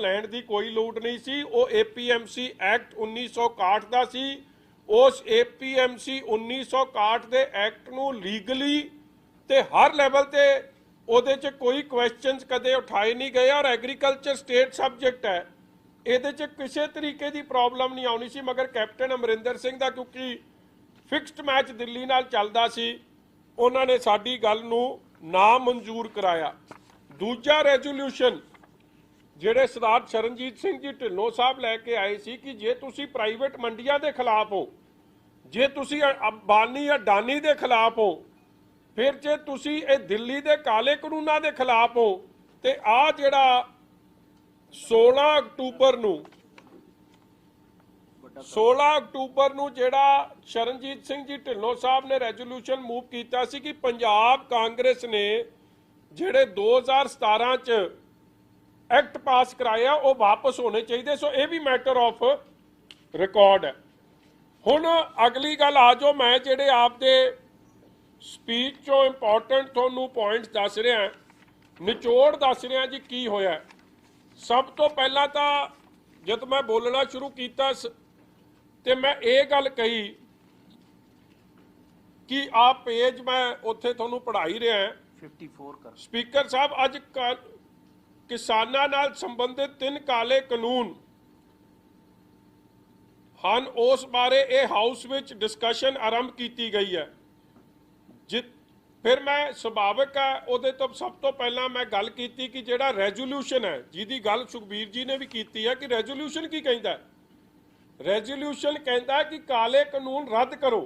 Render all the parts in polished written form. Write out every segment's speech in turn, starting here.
ਲੈਣ ਦੀ ਕੋਈ ਲੋੜ नहीं सी। वो APMC एक्ट 1961 ਦਾ ਸੀ। उस APMC 1961 ਦੇ एक्ट ਨੂੰ ਲੀਗਲੀ ਤੇ हर ਲੈਵਲ ਤੇ ਉਹਦੇ 'ਚ ਕੋਈ ਕੁਐਸਚਨਸ ਕਦੇ ਉਠਾਏ नहीं गए और एग्रीकल्चर स्टेट सब्जेक्ट है। ਇਹਦੇ 'ਚ ਕਿਸੇ ਤਰੀਕੇ ਦੀ ਪ੍ਰੋਬਲਮ नहीं ਆਉਣੀ ਸੀ, मगर कैप्टन अमरिंदर सिंह ਦਾ क्योंकि फिक्स्ड मैच दिल्ली नाल चलदा सी, उन्होंने साडी गल नूं ना मंजूर कराया। दूजा रेजोल्यूशन ਜਿਹੜੇ सरदार शरणजीत सिंह जी ढिल्लों साहब लैके आए सी कि जे तुसी प्राइवेट मंडियां दे खिलाफ हो, जे तुसी अंबानी अडानी दे खिलाफ हो, फिर जे तुसी ये दिल्ली दे काले कानूनां दे खिलाफ हो, ते आ जिहड़ा 16 अक्तूबर नूं 16 अक्तूबर नूं जिहड़ा शरणजीत सिंह जी ढिल्लों साहब ने रेजोल्यूशन मूव कीता सी कि पंजाब कांग्रेस ने जिहड़े 2017 च एक्ट पास कराया वो वापस होने चाहिए। सो ये भी मैटर ऑफ रिकॉर्ड है। हुण अगली गल आ जाओ, मैं जिहड़े आपदे स्पीच चो इंपॉर्टेंट तुहानूं पॉइंट्स दस रहा, निचोड़ दस रहा जी की होया। सब तो पहला तो जब मैं बोलना शुरू किया तो मैं ये गल कही कि आप पेज मैं उत्थे तुहानूं पढ़ाई रहा 54 कर स्पीकर साहब अज किसानां नाल संबंधित 3 काले कानून ਹਨ, उस बारे ये हाउस विच डिस्कशन आरंभ की गई है। फिर मैं सुभाविक है उहदे तो सब तो पहला मैं गल की कि जिहड़ा रेजोल्यूशन है जिहदी गल सुखबीर जी ने भी की है कि रेजोल्यूशन की कहता है। रेजोल्यूशन कहता है कि काले कानून रद्द करो,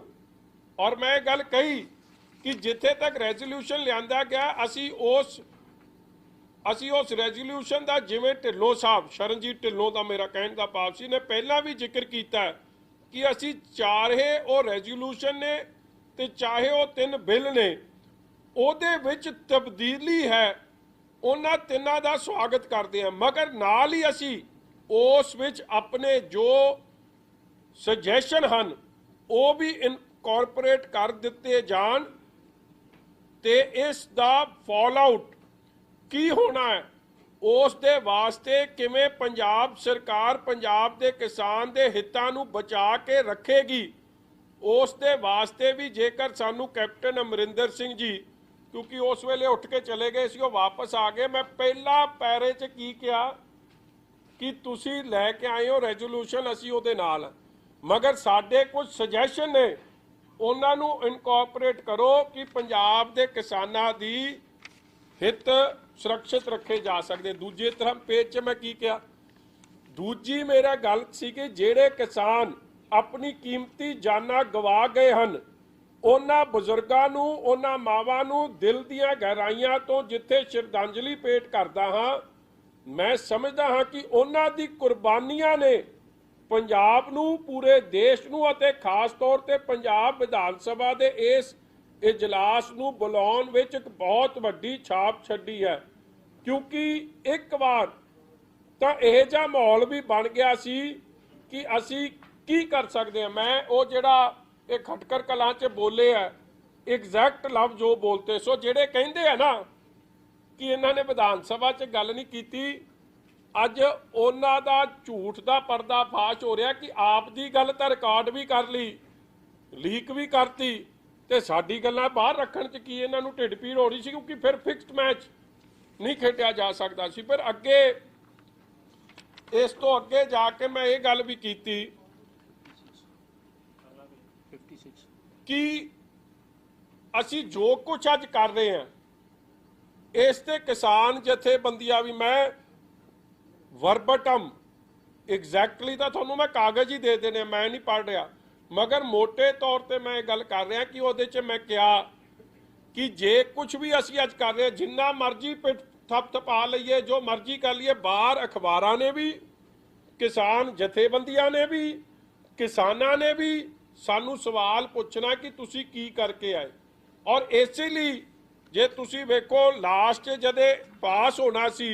और मैं गल कही कि जिथे तक रेजोल्यूशन लिआंदा गया असी उस रेजोल्यूशन का जिवें ढिल्लों साहब शरणजीत ढिल्लों का मेरा कहने का भाव सी ने पहला भी जिक्र किया कि असी चाहे वो रेजोल्यूशन ने ते चाहे वो 3 बिल ने ਉਹਦੇ ਵਿੱਚ ਤਬਦੀਲੀ ਹੈ, ਉਹਨਾਂ ਤਿੰਨਾਂ ਦਾ ਸਵਾਗਤ ਕਰਦੇ ਹਾਂ, मगर नाल ही असी उस विच अपने जो सुजैशन ਹਨ वो भी इनकॉर्पोरेट कर दिते जान ते इस दा फॉल आउट की होना है, उस दे वास्ते किवें पंजाब सरकार पंजाब दे किसान दे हितां नूं बचा के रखेगी। उस दे वास्ते भी जेकर सानू कैप्टन अमरिंदर सिंह जी क्योंकि उस वेले उठ के चले गए सी, वापस आ गए, मैं पहला पैरे च की कहा कि तुसी लैके आए हो रेजोल्यूशन असी उहदे नाल, मगर साडे कुछ सजैशन ने उन्हां नूं इनकॉर्पोरेट करो कि पंजाब दे किसानां दी हित सुरक्षित रखे जा सकते। दूजे तरफ पेज च मैं की कहा, दूजी मेरा गल सी कि जिहड़े किसान अपनी कीमती जाना गवा गए हैं उन्हां बजुर्गां नूं उन्हां मावां नूं दिल दीआं गहराइयां तो जिथे श्रद्धांजलि भेट करदा हां। मैं समझदा हां कि उन्हां दी कुर्बानियां ने पंजाब नूं पूरे देश नूं अते खास तौर ते पंजाब विधान सभा दे इस इजलास नूं बुलाउण विच एक बहुत वड्डी छाप छड्डी है, क्योंकि एक बार तो यह जिहा माहौल भी बन गया सी कि असी की कर सकते हैं। मैं वो जिहड़ा ये खटकर कलां च बोले है एग्जैक्ट लफ्ज जो बोलते सो जिहड़े कहिंदे है ना कि इन्हां ने विधान सभा च गल नहीं कीती, अज उन्हां दा झूठ दा पर्दा फाश हो रहा कि आप दी गल तां रिकॉर्ड भी कर ली, लीक भी करती, ते साडी गल्लां बाहर रखण च की इन्हां नूं ढिड पीड़ हो रही सी, क्योंकि फिर फिक्स्ड मैच नहीं खेडिया जा सकता सी। फिर अगे इस तो अगे जाके मैं ये गल भी की कि असी जो कुछ अज कर रहे हैं इस ते किसान जथेबंदियां भी, मैं वर्बटम एग्जैक्टली तो थोनों मैं कागज ही दे देने, मैं नहीं पढ़ रहा, मगर मोटे तौर पर मैं गल कर रहा कि उहदे च मैं कहा कि जे कुछ भी असी अज कर रहे हैं जिन्ना मर्जी थपथपा लीए जो मर्जी कर लीए, बाहर अखबारां ने भी किसान जथेबंदियां ने भी किसानां ने भी सानू सवाल पूछना कि तुसी की करके आए। और इसलिए जे तुसी वेखो लास्ट जदे पास होना सी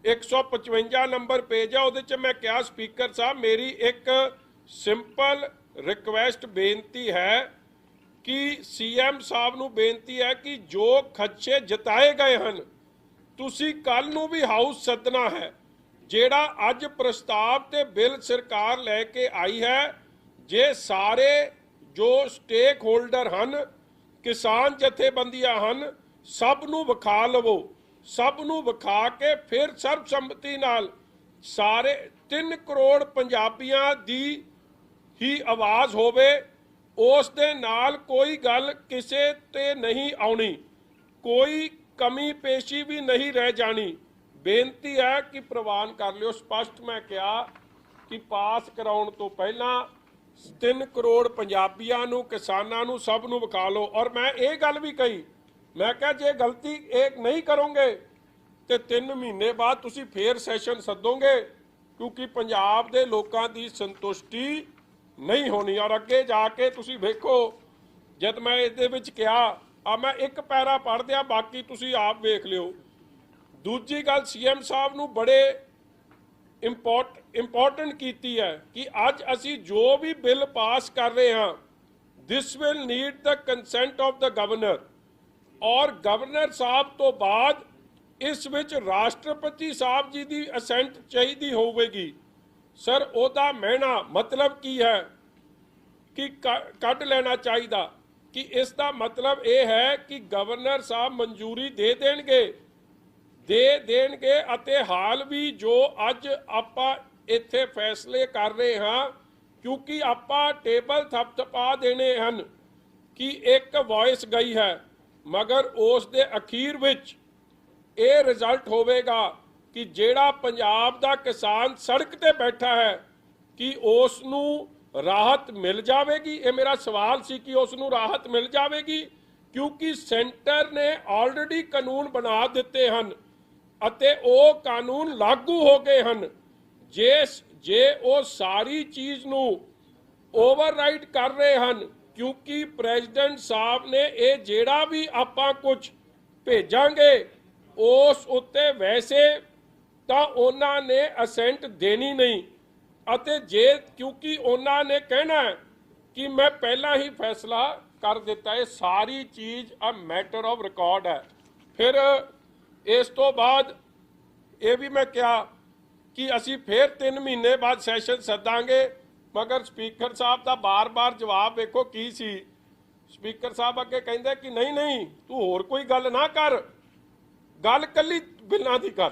155 नंबर पेज है, उहदे च मैं क्या स्पीकर साहब मेरी एक सिंपल रिक्वेस्ट बेनती है कि सीएम साहब नूं बेनती है कि जो खदशे जताए गए हैं तुसी कल नूं भी हाउस सदना है, ਜਿਹੜਾ ਅੱਜ ਪ੍ਰਸਤਾਵ ਤੇ ਬਿੱਲ ਸਰਕਾਰ ਲੈ ਕੇ ਆਈ ਹੈ, ਜੇ ਸਾਰੇ ਜੋ ਸਟੇਕ ਹੋਲਡਰ ਹਨ, ਕਿਸਾਨ ਜਥੇਬੰਦੀਆਂ ਹਨ, ਸਭ ਨੂੰ ਵਿਖਾ ਲਵੋ, ਸਭ ਨੂੰ ਵਿਖਾ ਕੇ ਫਿਰ ਸਰਬਸੰਮਤੀ ਨਾਲ ਸਾਰੇ 3 ਕਰੋੜ ਪੰਜਾਬੀਆਂ ਦੀ ਹੀ ਆਵਾਜ਼ ਹੋਵੇ, ਉਸ ਦੇ ਨਾਲ ਕੋਈ ਗੱਲ ਕਿਸੇ ਤੇ ਨਹੀਂ ਆਉਣੀ, ਕੋਈ ਕਮੀ ਪੇਸ਼ੀ ਵੀ ਨਹੀਂ ਰਹਿ ਜਾਣੀ। ਬੇਨਤੀ ਹੈ ਕਿ ਪ੍ਰਵਾਨ ਕਰ ਲਿਓ। ਸਪਸ਼ਟ ਮੈਂ ਕਿਹਾ ਕਿ ਪਾਸ ਕਰਾਉਣ ਤੋਂ ਪਹਿਲਾਂ 3 ਕਰੋੜ ਪੰਜਾਬੀਆਂ ਨੂੰ, ਕਿਸਾਨਾਂ ਨੂੰ, ਸਭ ਨੂੰ ਵਿਖਾ ਲਓ। ਔਰ ਮੈਂ ਇਹ ਗੱਲ ਵੀ ਕਹੀ, ਮੈਂ ਕਿਹਾ ਜੇ ਗਲਤੀ ਇਹ ਨਹੀਂ ਕਰੋਗੇ ਤੇ 3 ਮਹੀਨੇ ਬਾਅਦ ਤੁਸੀਂ ਫੇਰ ਸੈਸ਼ਨ ਸੱਦੋਗੇ, ਕਿਉਂਕਿ ਪੰਜਾਬ ਦੇ ਲੋਕਾਂ ਦੀ ਸੰਤੁਸ਼ਟੀ ਨਹੀਂ ਹੋਣੀ। ਔਰ ਅੱਗੇ ਜਾ ਕੇ ਤੁਸੀਂ ਵੇਖੋ, ਜਦ ਮੈਂ ਇਹਦੇ ਵਿੱਚ ਕਿਹਾ ਮੈਂ ਇੱਕ ਪੈਰਾ ਪੜ੍ਹ ਦਿਆਂ, ਬਾਕੀ ਤੁਸੀਂ ਆਪ ਵੇਖ ਲਿਓ। ਦੂਜੀ ਗੱਲ ਸੀਐਮ ਸਾਹਿਬ ਨੂੰ ਬੜੇ ਇੰਪੋਰਟੈਂਟ ਕੀਤੀ ਹੈ ਕਿ ਅੱਜ ਅਸੀਂ ਜੋ ਵੀ ਬਿੱਲ ਪਾਸ ਕਰ ਰਹੇ ਹਾਂ, this will need the consent of the governor, ਔਰ ਗਵਰਨਰ ਸਾਹਿਬ ਤੋਂ ਬਾਅਦ ਇਸ ਵਿੱਚ ਰਾਸ਼ਟਰਪਤੀ ਸਾਹਿਬ ਜੀ ਦੀ ਅਸੈਂਟ ਚਾਹੀਦੀ ਹੋਵੇਗੀ। ਸਰ ਉਹਦਾ ਮਹਿਣਾ ਮਤਲਬ ਕੀ ਹੈ ਕਿ ਕੱਢ ਲੈਣਾ ਚਾਹੀਦਾ, ਕਿ ਇਸ ਦਾ ਮਤਲਬ ਇਹ ਹੈ ਕਿ ਗਵਰਨਰ ਸਾਹਿਬ ਮਨਜ਼ੂਰੀ ਦੇ ਦੇਣਗੇ ਅਤੇ ਹਾਲ ਵੀ ਜੋ ਅੱਜ ਆਪਾਂ ਇੱਥੇ ਫੈਸਲੇ ਕਰ ਰਹੇ ਹਾਂ, ਕਿਉਂਕਿ ਆਪਾਂ ਟੇਬਲ ਥਪਥਪਾ ਦੇਣੇ ਹਨ ਕਿ ਇੱਕ ਵੌਇਸ ਗਈ ਹੈ, ਮਗਰ ਉਸ ਦੇ ਅਖੀਰ ਵਿੱਚ ਇਹ ਰਿਜ਼ਲਟ ਹੋਵੇਗਾ ਕਿ ਜਿਹੜਾ ਪੰਜਾਬ ਦਾ ਕਿਸਾਨ ਸੜਕ ਤੇ ਬੈਠਾ ਹੈ ਕਿ ਉਸ ਨੂੰ ਰਾਹਤ ਮਿਲ ਜਾਵੇਗੀ। ਇਹ ਮੇਰਾ ਸਵਾਲ ਸੀ ਕਿ ਉਸ ਨੂੰ ਰਾਹਤ ਮਿਲ ਜਾਵੇਗੀ, ਕਿਉਂਕਿ ਸੈਂਟਰ ਨੇ ਆਲਰੇਡੀ ਕਾਨੂੰਨ ਬਣਾ ਦਿੱਤੇ ਹਨ ਅਤੇ ਉਹ ਕਾਨੂੰਨ ਲਾਗੂ ਹੋ ਗਏ ਹਨ। ਜੇ ਉਹ ਸਾਰੀ ਚੀਜ਼ ਨੂੰ ਓਵਰਰਾਈਡ ਕਰ ਰਹੇ ਹਨ, ਕਿਉਂਕਿ ਪ੍ਰੈਜ਼ੀਡੈਂਟ ਸਾਹਿਬ ਨੇ ਇਹ ਜਿਹੜਾ ਵੀ ਆਪਾਂ ਕੁਝ ਭੇਜਾਂਗੇ ਉਸ ਉੱਤੇ ਵੈਸੇ ਤਾਂ ਉਹਨਾਂ ਨੇ ਅਸੈਂਟ ਦੇਣੀ ਨਹੀਂ, ਅਤੇ ਜੇ ਕਿਉਂਕਿ ਉਹਨਾਂ ਨੇ ਕਹਿਣਾ ਕਿ ਮੈਂ ਪਹਿਲਾਂ ਹੀ ਫੈਸਲਾ ਕਰ ਦਿੱਤਾ, ਇਹ ਸਾਰੀ ਚੀਜ਼ ਆ ਮੈਟਰ ਆਫ ਰਿਕਾਰਡ ਹੈ। ਫਿਰ ਇਸ ਤੋਂ ਬਾਅਦ ਇਹ ਵੀ ਮੈਂ ਕਿਹਾ ਕਿ ਅਸੀਂ ਫਿਰ 3 ਮਹੀਨੇ ਬਾਅਦ ਸੈਸ਼ਨ ਸੱਦਾਂਗੇ, ਮਗਰ ਸਪੀਕਰ ਸਾਹਿਬ ਦਾ ਬਾਰ-ਬਾਰ ਜਵਾਬ ਵੇਖੋ ਕੀ ਸੀ। ਸਪੀਕਰ ਸਾਹਿਬ ਅੱਗੇ ਕਹਿੰਦੇ ਕਿ ਨਹੀਂ ਤੂੰ ਹੋਰ ਕੋਈ ਗੱਲ ਨਾ ਕਰ, ਗੱਲ ਕੱਲੀ ਬਿੱਲਾਂ ਦੀ ਕਰ।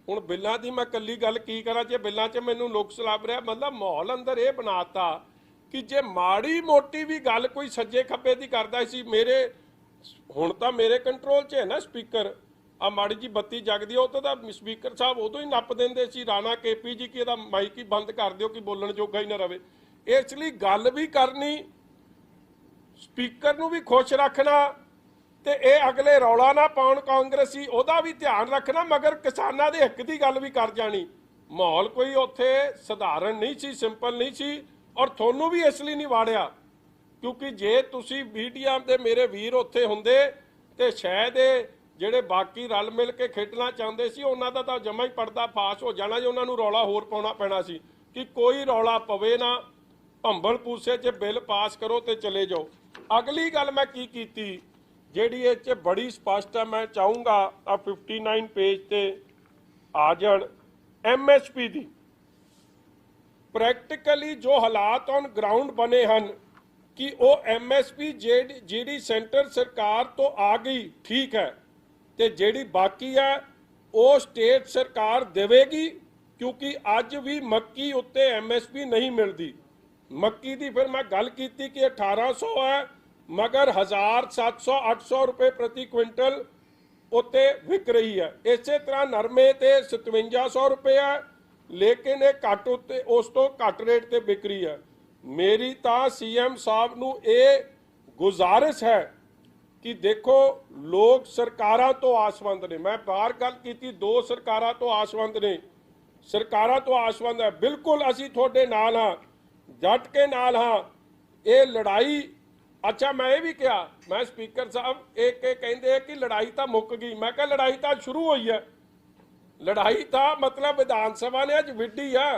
ਹੁਣ ਬਿੱਲਾਂ ਦੀ ਮੈਂ ਕੱਲੀ ਗੱਲ ਕੀ ਕਰਾਂ ਜੇ ਬਿੱਲਾਂ 'ਚ ਮੈਨੂੰ ਨੁਕਸ ਲੱਭ ਰਿਹਾ। ਮਤਲਬ ਮਾਹੌਲ ਅੰਦਰ ਇਹ ਬਣਾਤਾ ਕਿ ਜੇ ਮਾੜੀ ਮੋਟੀ ਵੀ ਗੱਲ ਕੋਈ ਸੱਜੇ ਖੱਬੇ ਦੀ ਕਰਦਾ ਸੀ, ਹੁਣ ਤਾਂ ਮੇਰੇ ਕੰਟਰੋਲ 'ਚ ਹੈ ਨਾ ਸਪੀਕਰ, ਆ ਮਾੜੀ ਜੀ ਬੱਤੀ ਜਗਦੀ ਉਹ ਤਾਂ ਸਪੀਕਰ ਸਾਹਿਬ ਉਦੋਂ ਹੀ ਨੱਪ ਦਿੰਦੇ ਸੀ, ਰਾਣਾ KP ਜੀ ਕਿ ਇਹਦਾ ਮਾਈਕ ਹੀ ਬੰਦ ਕਰ ਦਿਓ ਕਿ ਬੋਲਣ ਜੋਗਾ ਹੀ ਨਾ ਰਵੇ। ਇਸ ਲਈ ਗੱਲ ਵੀ ਕਰਨੀ, ਸਪੀਕਰ ਨੂੰ ਵੀ ਖੁਸ਼ ਰੱਖਣਾ, ਤੇ ਇਹ ਅਗਲੇ ਰੌਲਾ ਨਾ ਪਾਉਣ ਕਾਂਗਰਸੀ, ਉਹਦਾ ਵੀ ਧਿਆਨ ਰੱਖਣਾ, ਮਗਰ ਕਿਸਾਨਾਂ ਦੇ ਹੱਕ ਦੀ ਗੱਲ ਵੀ ਕਰ ਜਾਣੀ। ਮਾਹੌਲ ਕੋਈ ਉੱਥੇ ਸਧਾਰਨ ਨਹੀਂ ਸੀ, ਸਿੰਪਲ ਨਹੀਂ ਸੀ, ਔਰ ਤੁਹਾਨੂੰ ਵੀ ਇਸ ਲਈ ਨਹੀਂ ਵਾੜਿਆ ਕਿਉਂਕਿ ਜੇ ਤੁਸੀਂ ਮੀਡੀਆ ਦੇ ਮੇਰੇ ਵੀਰ ਉੱਥੇ ਹੁੰਦੇ ਤੇ ਸ਼ਾਇਦ ਜਿਹੜੇ ਬਾਕੀ ਰਲ ਮਿਲ ਕੇ ਖੇਡਣਾ ਚਾਹੁੰਦੇ ਸੀ ਉਹਨਾਂ ਦਾ ਤਾਂ ਜਮਾ ਹੀ ਪਰਦਾ ਫਾਸ਼ ਹੋ ਜਾਣਾ, ਜੇ ਉਹਨਾਂ ਨੂੰ ਰੌਲਾ ਹੋਰ ਪਾਉਣਾ ਪੈਣਾ ਸੀ ਕਿ ਕੋਈ ਰੌਲਾ ਪਵੇ ਨਾ, ਭੰਬਲ ਪੂਸੇ 'ਚ ਬਿੱਲ ਪਾਸ ਕਰੋ ਤੇ ਚਲੇ ਜਾਓ। ਅਗਲੀ ਗੱਲ ਮੈਂ ਕੀ ਕੀਤੀ ਜਿਹੜੀ ਇਹ 'ਚ ਬੜੀ ਸਪਸ਼ਟ ਹੈ, ਮੈਂ ਚਾਹੂੰਗਾ ਆ 59 ਪੇਜ ਤੇ ਆ ਜਾਣ। MSP ਦੀ ਪ੍ਰੈਕਟੀਕਲੀ ਜੋ ਹਾਲਾਤ ਔਨ ਗਰਾਊਂਡ ਬਣੇ ਹਨ ਕਿ ਉਹ MSP ਜਿਹੜੀ ਸੈਂਟਰ ਸਰਕਾਰ ਤੋਂ ਆ ਗਈ ਠੀਕ ਹੈ, ਤੇ ਜਿਹੜੀ ਬਾਕੀ ਹੈ ਉਹ ਸਟੇਟ ਸਰਕਾਰ ਦੇਵੇਗੀ, ਕਿਉਂਕਿ ਅੱਜ ਵੀ ਮੱਕੀ ਉੱਤੇ MSP ਨਹੀਂ ਮਿਲਦੀ। ਮੱਕੀ ਦੀ ਫਿਰ ਮੈਂ ਗੱਲ ਕੀਤੀ ਕਿ 1800 ਹੈ, मगर 1700-800 रुपए प्रति क्विंटल उत्ते विक रही है। इस तरह नरमे ते 5700 रुपए है, लेकिन ये घट उत्ते उस तो घट रेट ते विक रही है। मेरी तो CM साहब नूं ये गुजारिश है कि देखो लोग सरकारां तो आसवंद ने, मैं बाहर गल कीती, 2 सरकारां तो आसवंद ने, सरकारां तो आसवंद है, बिल्कुल असीं तुहाडे नाल हां, जट के नाल हां। ये लड़ाई अच्छा मैं ये भी कहा, मैं स्पीकर साहब एक कहते कि लड़ाई तो मुक गई, मैं कहा लड़ाई तो शुरू हुई है, लड़ाई तो मतलब विधान सभा ने अज विड्डी है,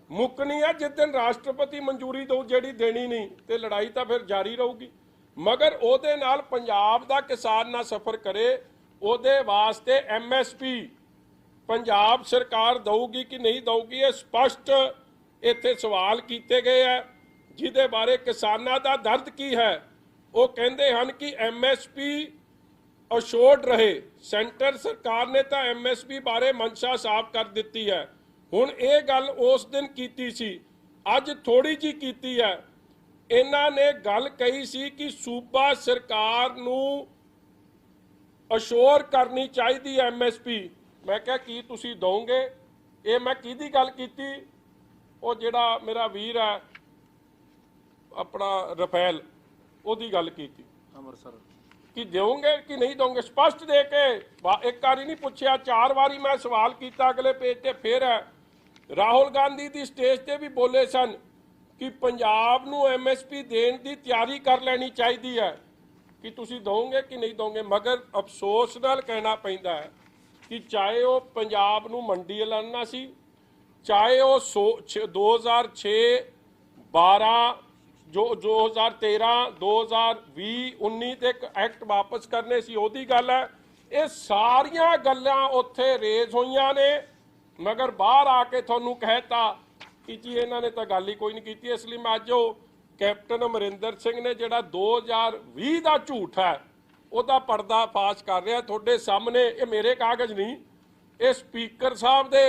मुकनी है जिस दिन राष्ट्रपति मंजूरी दो जी देनी नहीं, तो लड़ाई तो फिर जारी रहूगी। मगर ਉਹਦੇ पंजाब का किसान ना सफ़र करे, ਉਹਦੇ वास्ते MSP पंजाब सरकार दऊगी कि नहीं दऊगी, ये स्पष्ट इत्थे सवाल किए गए है, जिहदे बारे किसानां दा दर्द की है। वो कहते हैं कि MSP अशोर्ड रहे। सेंटर सरकार ने तो MSP बारे मंशा साफ कर दी है। हुण ये गल उस दिन की सी, अज थोड़ी जी की है। इन्हां ने गल कही सी कि सूबा सरकार नूं अशोर करनी चाहिए MSP। मैं क्या की तुसी दोगे? ये मैं किहदी गल कीती? वो जिहड़ा मेरा वीर है अपना रफैल, ओदी गल कीती अमृतसर कि दोगे कि नहीं दोगे, स्पष्ट दे के। एक बारी नहीं पूछया, 4 बारी मैं सवाल किया। अगले पेज ते फिर है। राहुल गांधी दी स्टेज ते भी बोले सन कि पंजाब नूं MSP देण दी तैयारी कर लेनी चाहिए है, कि तुसी दोगे कि नहीं दोगे। मगर अफसोस नाल कहना पैंदा है कि चाहे वो पंजाब नूं मंडी ऐलानना सी, चाहे वो 2006, 12, जो 2013, 2020, 19 ते एक्ट वापस करने सी, ओदी गल है। ये सारियां गल्लां उत्थे रेज होईयां ने, मगर बाहर आके तुहानूं कहता कि जी इन्हां ने तां गल ही कोई नहीं कीती। इसलिए मैं अज कैप्टन अमरिंदर सिंह ने जिहड़ा 2020 का झूठ है ਉਹਦਾ पर्दा फाश कर रहा ਤੁਹਾਡੇ सामने। ये मेरे कागज नहीं, ये स्पीकर साहब के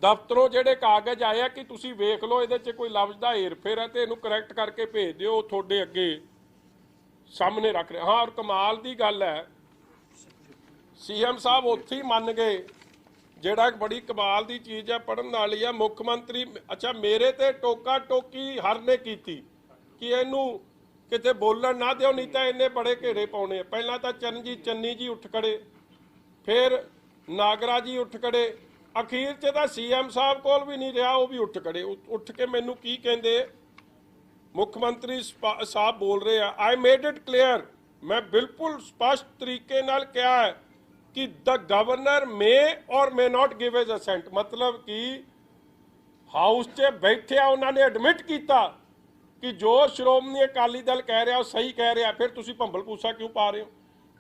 दफ्तरों ਜਿਹੜੇ कागज आए कि ਤੁਸੀਂ ਵੇਖ ਲਓ ਇਹਦੇ 'ਚ ਕੋਈ ਲਫ਼ਜ਼ ਦਾ हेरफेर है तो ਇਹਨੂੰ ਕਰੈਕਟ करके भेज ਦਿਓ, ਤੁਹਾਡੇ ਅੱਗੇ सामने रख रहे। हाँ, और कमाल की गल है CM साहब उत्थे ही मन गए, ਜਿਹੜਾ एक बड़ी कमाल की चीज़ है, पढ़न वाली है। मुख मंत्री अच्छा मेरे ते टोका टोकी हर ने की कि ਇਹਨੂੰ किते बोलन ना दिओ, नहीं तो इन्ने बड़े घेरे पाने। पहला तो चरणजीत चन्नी जी उठ खड़े, फिर नागरा जी उठ खड़े, अखीर च तो CM साहब कोल भी नहीं रहा, वो भी उठ खड़े। उठ के मैनू की कहते, मुख्यमंत्री साहब बोल रहे हैं, आई मेड इट क्लियर, मैं बिल्कुल स्पष्ट तरीके नाल कहा है कि द गवर्नर मे और may not give as assent. मतलब कि हाउस च बैठे उन्होंने एडमिट किया कि जो श्रोमणी अकाली दल कह रहा वो सही कह रहा, फिर तुसी भंबल पूसा क्यों पा रहे हो?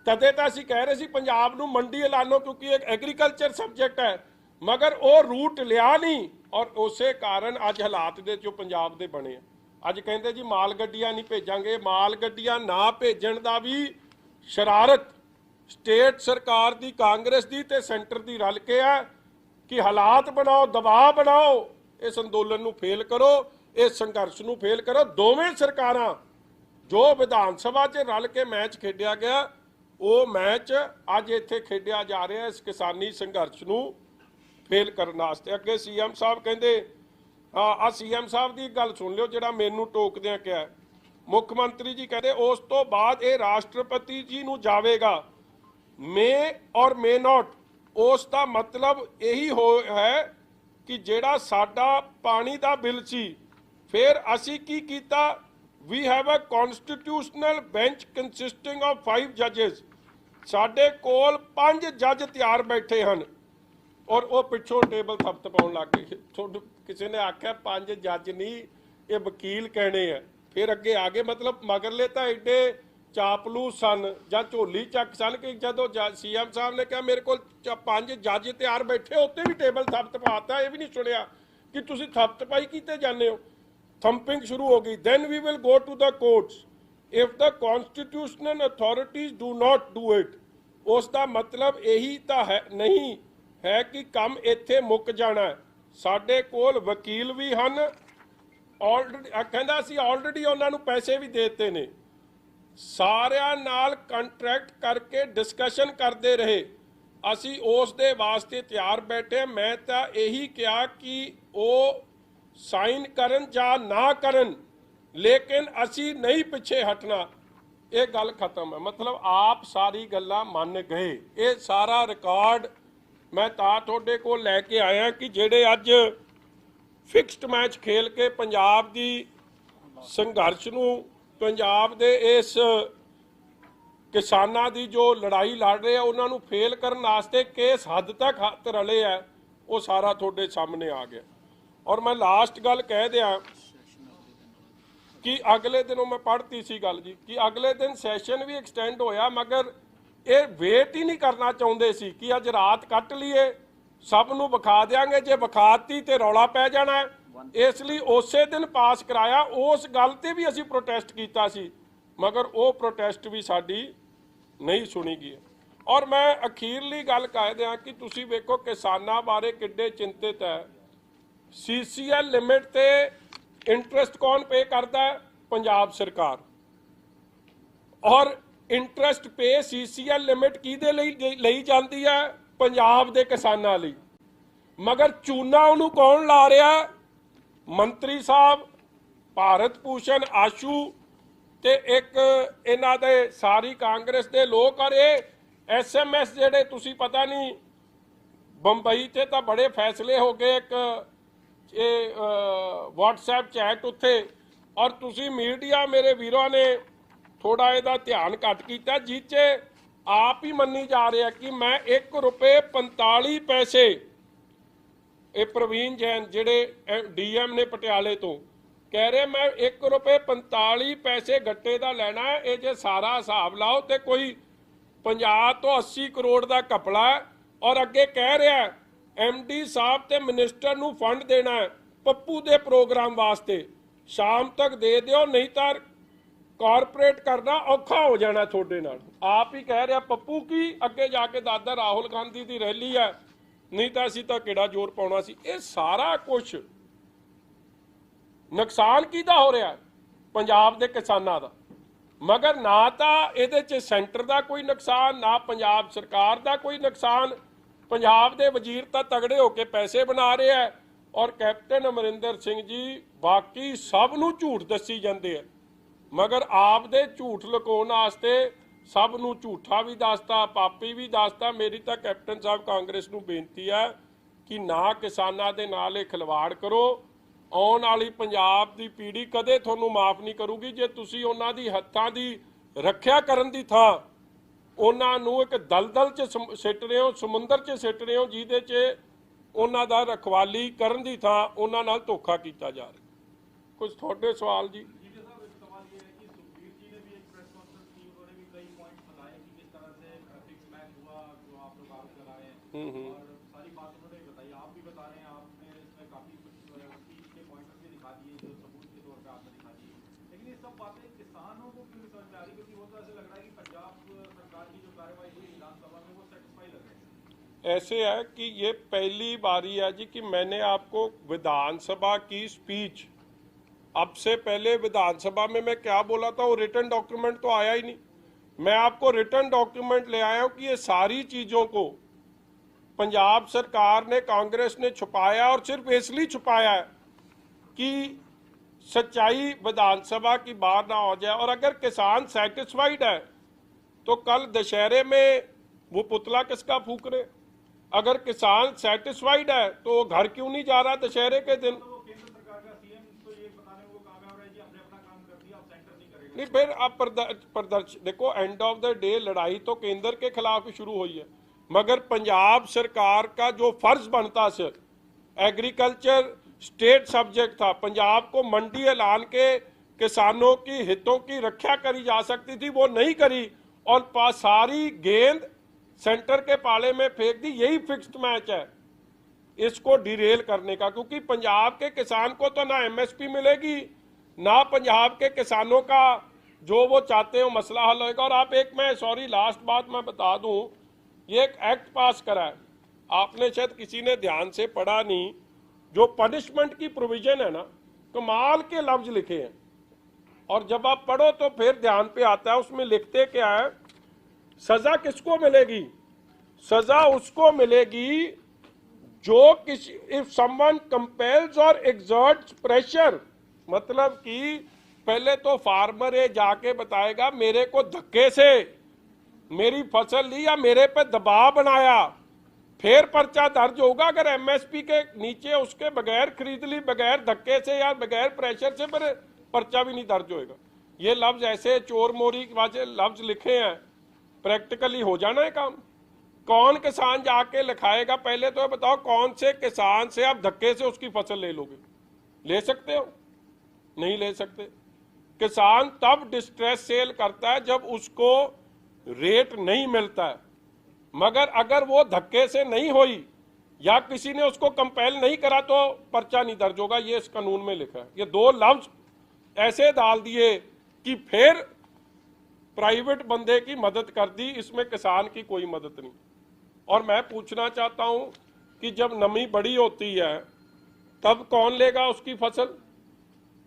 तदे तो असीं कह रहे सी पंजाब नूं मंडी ऐलानो, क्योंकि एक एग्रीकल्चर सबजैक्ट है, मगर वो रूट लिया नहीं। और उस कारण अज हालात दे जो पंजाब दे बने। अज कहते जी माल गड्डियां नहीं भेजांगे, माल गड्डियां ना भेजण दा भी शरारत स्टेट सरकार दी, कांग्रेस दी ते सेंटर दी रल के है कि हालात बनाओ, दबाव बनाओ, इस अंदोलन नूं फेल करो, इस संघर्ष नूं फेल करो। दोवें सरकारां जो विधान सभा च रल के मैच खेडिया गया, वो मैच अज इत्थे खेडिया जा रहा है इस किसानी संघर्ष नूं फेल करने वास्ते। अगे CM साहब कहते, आ CM साहब की गल सुन लिओ जिहड़ा मैनूं टोकदिआं कहा। मुख मंत्री जी कहते उस तो बाद ये राष्ट्रपति जी नूं जावेगा, मे और मे नॉट। उस दा मतलब यही हो है कि जिहड़ा साडा पानी दा बिल सी, फिर असी की कीता, we have a constitutional bench consisting of 5 जजेस। साडे कोल 5 जज तैयार बैठे हैं, और वो पिछों टेबल थपथपाउण लग गए। किसी ने आख्या 5 जज नहीं, ये वकील कहने हैं। फिर अगे आ गए, मतलब मगरले तो एडे चापलूस सन जां झोली चक सन कि जदों CM साहब ने कहा मेरे को 5 जज तैयार बैठे, उत्ते भी टेबल थपथपाता। ये भी नहीं सुनिया कि तुसीं थपथपाई कीते जाने हो। थंपिंग शुरू हो गई। Then we will go to the courts if the constitutional authorities do not do it. उसका मतलब यही तो है नहीं है कि काम इत्थे मुक जाना है। साडे कोल वकील भी हैं, ऑलरेडी कहंदा सी ऑलरेडी उन्होंने पैसे भी देते ने, सारिਆਂ नाल कंट्रैक्ट करके डिस्कशन करते रहे। असी उस दे वास्ते तैयार बैठे। मैं तो यही कहा कि वो साइन करन जा ना करन, लेकिन असी नहीं पिछे हटना। ये गल खत्म है। मतलब आप सारी गल्लां मान गए। ये सारा रिकॉर्ड मैं तां तुहाडे कोल लैके आया कि जिहड़े अज फिक्सड मैच खेल के पंजाब दी संघर्ष नूं, पंजाब दे इस किसानां दी जो लड़ाई लड़ रहे हैं उन्हां नूं फेल करन वास्ते किस हद तक हत्थ रले है, वो सारा तुहाडे सामने आ गया। और मैं लास्ट गल कह दिया कि अगले दिनों मैं पढ़ती सी गल जी कि अगले दिन सैशन भी एक्सटेंड होया, मगर ये वेट ही नहीं करना चाहते सी कि अज रात कट लीए, ਸਭ ਨੂੰ ਵਿਖਾ ਦਿਆਂਗੇ। ਜੇ ਵਿਖਾਤੀ ਤੇ ਰੌਲਾ ਪੈ ਜਾਣਾ ਹੈ। ਇਸ ਲਈ ਉਸੇ ਦਿਨ ਪਾਸ ਕਰਾਇਆ। ਉਸ ਗੱਲ ਤੇ ਵੀ ਅਸੀਂ ਪ੍ਰੋਟੈਸਟ ਕੀਤਾ ਸੀ, ਮਗਰ ਉਹ ਪ੍ਰੋਟੈਸਟ ਵੀ ਸਾਡੀ ਨਹੀਂ ਸੁਣੀ ਗਈ। ਔਰ ਮੈਂ ਅਖੀਰਲੀ ਗੱਲ ਕਹਿ ਦਿਆਂ ਕਿ ਤੁਸੀਂ ਵੇਖੋ ਕਿਸਾਨਾਂ ਬਾਰੇ ਕਿੱਡੇ ਚਿੰਤਿਤ ਹੈ। CCL ਲਿਮਿਟ ਤੇ ਇੰਟਰਸਟ ਕੌਣ ਪੇ ਕਰਦਾ ਹੈ? ਪੰਜਾਬ ਸਰਕਾਰ। ਔਰ ਇੰਟਰਸਟ ਪੇ CCL ਲਿਮਿਟ ਕਿਹਦੇ ਲਈ ਲਈ ਜਾਂਦੀ ਹੈ? ਪੰਜਾਬ ਦੇ ਕਿਸਾਨਾਂ ਲਈ। ਮਗਰ ਚੂਨਾ ਉਹਨੂੰ ਕੌਣ ਲਾ ਰਿਹਾ? ਮੰਤਰੀ ਸਾਹਿਬ, ਭਾਰਤ ਭੂਸ਼ਣ ਆਸ਼ੂ ਤੇ ਇੱਕ ਇਹਨਾਂ ਦੇ ਸਾਰੀ ਕਾਂਗਰਸ ਦੇ ਲੋਕ। ਔਰ ਇਹ SMS ਜਿਹੜੇ ਤੁਸੀਂ ਪਤਾ ਨਹੀਂ ਬੰਬਈ ਤੇ ਤਾਂ ਬੜੇ ਫੈਸਲੇ ਹੋ ਗਏ, ਇੱਕ ਇਹ WhatsApp ਚੈਟ ਉੱਥੇ। ਔਰ ਤੁਸੀਂ ਮੀਡੀਆ ਮੇਰੇ ਵੀਰਾਂ ਨੇ ਥੋੜਾ ਇਹਦਾ ਧਿਆਨ ਘੱਟ ਕੀਤਾ, ਜਿਸ 'ਚ ਆਪ ਹੀ ਮੰਨੀ ਜਾ ਰਿਹਾ ਕਿ ਮੈਂ 1 ਰੁਪਏ 45 ਪੈਸੇ, ਇਹ ਪ੍ਰਵੀਨ ਜੈਨ ਜਿਹੜੇ DM ਨੇ ਪਟਿਆਲੇ ਤੋਂ ਕਹਿ ਰਹੇ ਮੈਂ 1 ਰੁਪਏ 45 ਪੈਸੇ ਗੱਟੇ ਦਾ ਲੈਣਾ ਹੈ। ਇਹ ਜੇ ਸਾਰਾ ਹਿਸਾਬ ਲਾਓ ਤੇ ਕੋਈ 50 ਤੋਂ 80 ਕਰੋੜ ਦਾ ਘਪਲਾ ਹੈ। ਔਰ ਅੱਗੇ ਕਹਿ ਰਿਹਾ MD ਸਾਹਿਬ ਤੇ ਮਿਨਿਸਟਰ ਨੂੰ ਫੰਡ ਦੇਣਾ ਹੈ ਪੱਪੂ ਦੇ ਪ੍ਰੋਗਰਾਮ ਵਾਸਤੇ, ਸ਼ਾਮ ਤੱਕ ਦੇ ਦਿਓ ਨਹੀਂ ਤਾਂ ਕਾਰਪੋਰੇਟ ਕਰਨਾ ਔਖਾ ਹੋ ਜਾਣਾ ਤੁਹਾਡੇ ਨਾਲ। ਆਪ ਹੀ ਕਹਿ ਰਿਹਾ ਪੱਪੂ ਕੀ ਅੱਗੇ ਜਾ ਕੇ ਦਾਦਾ ਰਾਹੁਲ ਗਾਂਧੀ ਦੀ ਰੈਲੀ ਹੈ, ਨਹੀਂ ਤਾਂ ਅਸੀਂ ਤਾਂ ਕਿਹੜਾ ਜ਼ੋਰ ਪਾਉਣਾ ਸੀ। ਇਹ ਸਾਰਾ ਕੁਝ ਨੁਕਸਾਨ ਕਿਹਦਾ ਹੋ ਰਿਹਾ? ਪੰਜਾਬ ਦੇ ਕਿਸਾਨਾਂ ਦਾ। ਮਗਰ ਨਾ ਤਾਂ ਇਹਦੇ 'ਚ ਸੈਂਟਰ ਦਾ ਕੋਈ ਨੁਕਸਾਨ, ਨਾ ਪੰਜਾਬ ਸਰਕਾਰ ਦਾ ਕੋਈ ਨੁਕਸਾਨ। ਪੰਜਾਬ ਦੇ ਵਜ਼ੀਰ ਤਾਂ ਤਗੜੇ ਹੋ ਕੇ ਪੈਸੇ ਬਣਾ ਰਹੇ ਆ। ਔਰ ਕੈਪਟਨ ਅਮਰਿੰਦਰ ਸਿੰਘ ਜੀ ਬਾਕੀ ਸਭ ਨੂੰ ਝੂਠ ਦੱਸੀ ਜਾਂਦੇ ਆ, ਮਗਰ ਆਪ ਦੇ ਝੂਠ ਲੁਕਾਉਣ ਵਾਸਤੇ ਸਭ ਨੂੰ ਝੂਠਾ ਵੀ ਦੱਸਦਾ, ਪਾਪੀ ਵੀ ਦੱਸਦਾ। ਮੇਰੀ ਤਾਂ ਕੈਪਟਨ ਸਾਹਿਬ ਕਾਂਗਰਸ ਨੂੰ ਬੇਨਤੀ ਹੈ ਕਿ ਨਾ ਕਿਸਾਨਾਂ ਦੇ ਨਾਲ ਇਹ ਖਿਲਵਾੜ ਕਰੋ। ਆਉਣ ਵਾਲੀ ਪੰਜਾਬ ਦੀ ਪੀੜ੍ਹੀ ਕਦੇ ਤੁਹਾਨੂੰ ਮਾਫ ਨਹੀਂ ਕਰੂਗੀ ਜੇ ਤੁਸੀਂ ਉਹਨਾਂ ਦੀ ਹੱਥਾਂ ਦੀ ਰੱਖਿਆ ਕਰਨ ਦੀ ਥਾਂ ਉਹਨਾਂ ਨੂੰ ਇੱਕ ਦਲਦਲ 'ਚ ਸਿੱਟ ਰਹੇ ਹੋ, ਸਮੁੰਦਰ 'ਚ ਸਿੱਟ ਰਹੇ ਹੋ, ਜਿਹਦੇ 'ਚ ਉਹਨਾਂ ਦਾ ਰਖਵਾਲੀ ਕਰਨ ਦੀ ਥਾਂ ਉਹਨਾਂ ਨਾਲ ਧੋਖਾ ਕੀਤਾ ਜਾ ਰਿਹਾ। ਕੁਝ ਤੁਹਾਡੇ ਸਵਾਲ ਜੀ? सारी बात उन्होंने बताई, आप भी बता रहे हैं, आपने इसमें काफी चीज के पॉइंट्स भी दिखा दिए जो सबूत के तौर पे आपने दिखा दिए। लेकिन ये सब बातें किसानों को क्यों समझ में आ रही? क्योंकि वो तो ऐसे लग रहा है कि पंजाब सरकार की जो कार्रवाई हुई विधानसभा में वो सेटिस्फाई लग रही है। ऐसे है कि ये पहली बारी है जी कि मैंने आपको विधानसभा की स्पीच, अब से पहले विधानसभा में मैं क्या बोला था वो रिटर्न डॉक्यूमेंट तो आया ही नहीं। मैं आपको रिटर्न डॉक्यूमेंट ले आया हूँ कि ये सारी चीज़ों को पंजाब सरकार ने, कांग्रेस ने छुपाया और सिर्फ इसलिए छुपाया है कि सच्चाई विधानसभा की बाहर ना हो जाए। और अगर किसान सेटिस्फाइड है तो कल दशहरे में वो पुतला किसका फूक रहे? अगर किसान सेटिस्फाइड है तो वो घर क्यों नहीं जा रहा दशहरे के दिन? नहीं, फिर आप प्रदर्शन देखो, एंड ऑफ द डे लड़ाई तो केंद्र के खिलाफ ही शुरू हुई है, मगर पंजाब सरकार का जो फर्ज बनता से एग्रीकल्चर स्टेट सब्जेक्ट था, पंजाब को मंडी ऐलान के किसानों की हितों की रक्षा करी जा सकती थी, वो नहीं करी और सारी गेंद सेंटर के पाले में फेंक दी। यही फिक्स्ड मैच है इसको डिरेल करने का, क्योंकि पंजाब के किसान को तो ना MSP मिलेगी, ना पंजाब के किसानों का जो वो चाहते हो मसला हल होगा। और आप एक, मैं सॉरी लास्ट बात मैं बता दूं, ये एक एक्ट पास करा है, आपने शायद किसी ने ध्यान से पढ़ा नहीं, जो पनिशमेंट की प्रोविजन है ना, कमाल के लफ्ज लिखे हैं। और जब आप पढ़ो तो फिर ध्यान पे आता है, उसमें लिखते क्या है, सजा किसको मिलेगी? सजा उसको मिलेगी जो किसी, इफ समवन कंपेल्स और एक्सर्ट्स प्रेशर, मतलब कि पहले तो फार्मर ये जाके बताएगा मेरे को धक्के से मेरी फसल ली या मेरे पे दबाव बनाया, फिर पर्चा दर्ज होगा। अगर MSP के नीचे उसके बगैर खरीद ली, बगैर धक्के से या बगैर प्रेशर से, फिर पर्चा भी नहीं दर्ज होएगा। ये लफ्ज ऐसे चोर मोरी वाले लफ्ज लिखे हैं, प्रैक्टिकली हो जाना है काम। कौन किसान जाके लिखाएगा? पहले तो बताओ कौन से किसान से आप धक्के से उसकी फसल ले लोगे? ले सकते हो? नहीं ले सकते। किसान तब डिस्ट्रेस सेल करता है जब उसको रेट नहीं मिलता है, मगर अगर वो धक्के से नहीं हुई या किसी ने उसको कंपेल नहीं करा तो पर्चा नहीं दर्ज होगा, ये इस कानून में लिखा है। ये दो लफ्ज ऐसे डाल दिए कि फिर प्राइवेट बंदे की मदद कर दी, इसमें किसान की कोई मदद नहीं। और मैं पूछना चाहता हूं कि जब नमी बड़ी होती है तब कौन लेगा उसकी फसल,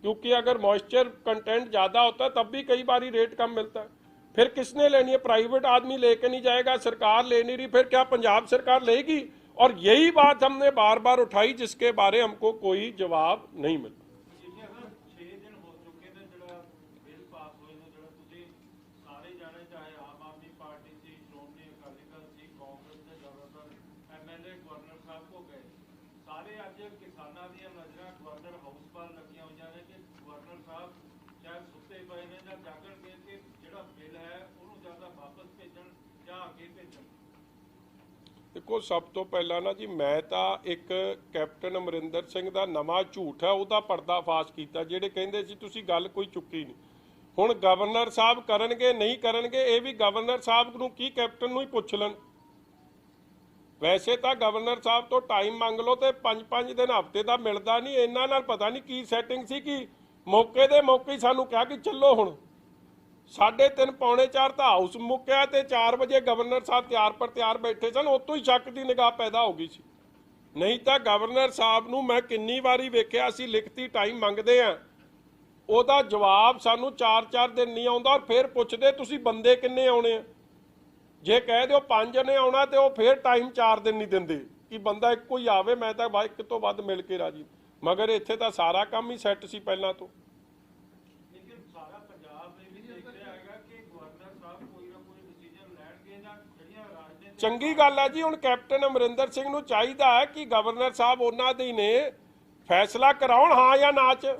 क्योंकि अगर मॉइस्चर कंटेंट ज़्यादा होता है तब भी कई बारी रेट कम मिलता है। फिर किसने लेनी है? प्राइवेट आदमी लेके नहीं जाएगा, सरकार ले नहीं रही, फिर क्या पंजाब सरकार लेगी? और यही बात हमने बार बार उठाई जिसके बारे हमको कोई जवाब नहीं मिला। देखो सब तो पहला ना जी, मैं तो एक कैप्टन अमरिंदर सिंह का नवा झूठ है ਉਹਦਾ पर्दाफाश किया, ਜਿਹੜੇ ਕਹਿੰਦੇ ਸੀ ਤੁਸੀਂ ਗੱਲ ਕੋਈ ਚੁੱਕੀ नहीं। ਹੁਣ ਗਵਰਨਰ ਸਾਹਿਬ ਕਰਨਗੇ ਨਹੀਂ ਕਰਨਗੇ ਇਹ ਵੀ ਗਵਰਨਰ ਸਾਹਿਬ ਨੂੰ ਕੀ ਕੈਪਟਨ ਨੂੰ ਹੀ ਪੁੱਛ ਲੈਣ। ਵੈਸੇ ਤਾਂ ਗਵਰਨਰ ਸਾਹਿਬ ਤੋਂ ਟਾਈਮ ਮੰਗ ਲਓ ਤੇ 5-5 ਦਿਨ ਹਫ਼ਤੇ ਦਾ ਮਿਲਦਾ ਨਹੀਂ। ਇਹਨਾਂ ਨਾਲ ਪਤਾ ਨਹੀਂ ਕੀ ਸੈਟਿੰਗ ਸੀ ਕਿ ਮੌਕੇ ਦੇ ਮੌਕੇ ਹੀ ਸਾਨੂੰ ਕਿਹਾ ਕਿ ਚੱਲੋ ਹੁਣ 3:30 ਪੌਣੇ 4 ਤਾਂ ਹਾਊਸ ਮੁੱਕਿਆ ਤੇ 4 ਵਜੇ ਗਵਰਨਰ ਸਾਹਿਬ ਤਿਆਰ ਪਰ ਤਿਆਰ ਬੈਠੇ ਸਨ। ਉਤੋਂ ਹੀ ਸ਼ੱਕ ਦੀ ਨਿਗਾਹ ਪੈਦਾ ਹੋ ਗਈ ਸੀ। ਨਹੀਂ ਤਾਂ ਗਵਰਨਰ ਸਾਹਿਬ ਨੂੰ ਮੈਂ ਕਿੰਨੀ ਵਾਰੀ ਵੇਖਿਆ, ਅਸੀਂ ਲਿਖਤੀ ਟਾਈਮ ਮੰਗਦੇ ਆ, ਉਹਦਾ ਜਵਾਬ ਸਾਨੂੰ 4-4 ਦਿਨ ਨਹੀਂ ਆਉਂਦਾ। ਔਰ ਫਿਰ ਪੁੱਛਦੇ ਤੁਸੀਂ ਬੰਦੇ ਕਿੰਨੇ ਆਉਣੇ ਆ, ਜੇ ਕਹਿ ਦਿਓ 5 ਨੇ ਆਉਣਾ ਤੇ ਉਹ ਫਿਰ ਟਾਈਮ 4 ਦਿਨ ਨਹੀਂ ਦਿੰਦੇ ਕਿ ਬੰਦਾ ਇੱਕੋ ਹੀ ਆਵੇ, ਮੈਂ ਤਾਂ ਇੱਕ ਤੋਂ ਵੱਧ ਮਿਲ ਕੇ ਰਾਜੀ। ਮਗਰ ਇੱਥੇ ਤਾਂ ਸਾਰਾ ਕੰਮ ਹੀ ਸੈੱਟ ਸੀ ਪਹਿਲਾਂ ਤੋਂ। ਚੰਗੀ ਗੱਲ ਹੈ ਜੀ, ਹੁਣ ਕੈਪਟਨ ਅਮਰਿੰਦਰ ਸਿੰਘ ਨੂੰ ਚਾਹੀਦਾ ਹੈ ਕਿ ਗਵਰਨਰ ਸਾਹਿਬ ਉਹਨਾਂ ਦੇ ਨੇ ਫੈਸਲਾ ਕਰਾਉਣ ਹਾਂ ਜਾਂ ਨਾ ਚ।